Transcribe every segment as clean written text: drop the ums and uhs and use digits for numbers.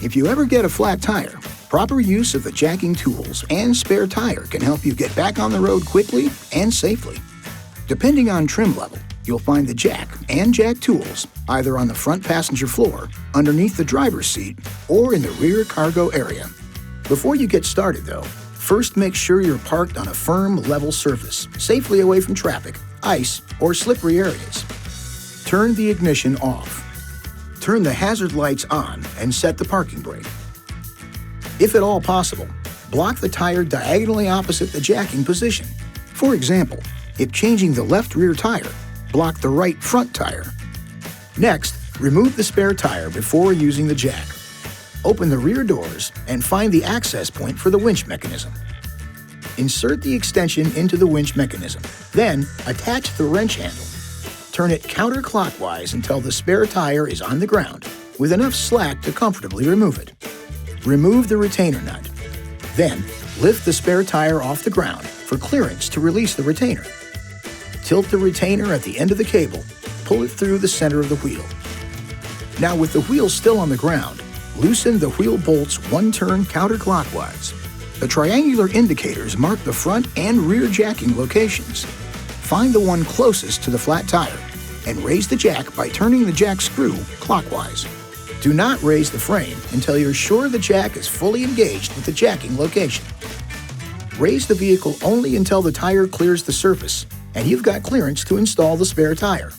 If you ever get a flat tire, proper use of the jacking tools and spare tire can help you get back on the road quickly and safely. Depending on trim level, you'll find the jack and jack tools either on the front passenger floor, underneath the driver's seat, or in the rear cargo area. Before you get started though, first make sure you're parked on a firm, level surface, safely away from traffic, ice, or slippery areas. Turn the ignition off. Turn the hazard lights on and set the parking brake. If at all possible, block the tire diagonally opposite the jacking position. For example, if changing the left rear tire, block the right front tire. Next, remove the spare tire before using the jack. Open the rear doors and find the access point for the winch mechanism. Insert the extension into the winch mechanism, then attach the wrench handle. Turn it counterclockwise until the spare tire is on the ground, with enough slack to comfortably remove it. Remove the retainer nut. Then, lift the spare tire off the ground for clearance to release the retainer. Tilt the retainer at the end of the cable, pull it through the center of the wheel. Now with the wheel still on the ground, loosen the wheel bolts one turn counterclockwise. The triangular indicators mark the front and rear jacking locations. Find the one closest to the flat tire and raise the jack by turning the jack screw clockwise. Do not raise the frame until you're sure the jack is fully engaged with the jacking location. Raise the vehicle only until the tire clears the surface and you've got clearance to install the spare tire.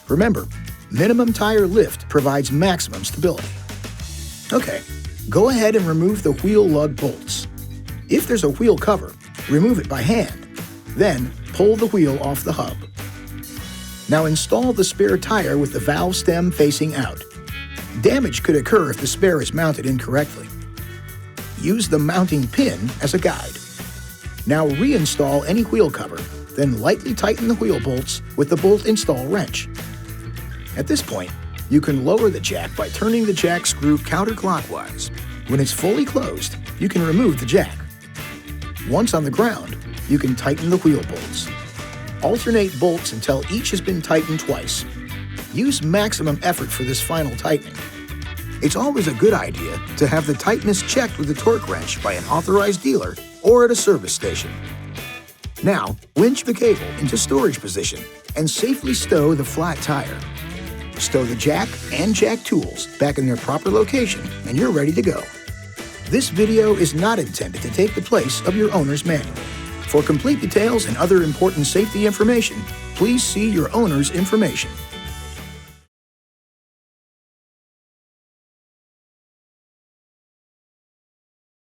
Remember, minimum tire lift provides maximum stability. Okay, go ahead and remove the wheel lug bolts. If there's a wheel cover, remove it by hand. Then, pull the wheel off the hub. Now install the spare tire with the valve stem facing out. Damage could occur if the spare is mounted incorrectly. Use the mounting pin as a guide. Now reinstall any wheel cover, then lightly tighten the wheel bolts with the bolt install wrench. At this point, you can lower the jack by turning the jack screw counterclockwise. When it's fully closed, you can remove the jack. Once on the ground, you can tighten the wheel bolts. Alternate bolts until each has been tightened twice. Use maximum effort for this final tightening. It's always a good idea to have the tightness checked with the torque wrench by an authorized dealer or at a service station. Now, winch the cable into storage position and safely stow the flat tire. Stow the jack and jack tools back in their proper location and you're ready to go. This video is not intended to take the place of your owner's manual. For complete details and other important safety information, please see your owner's information.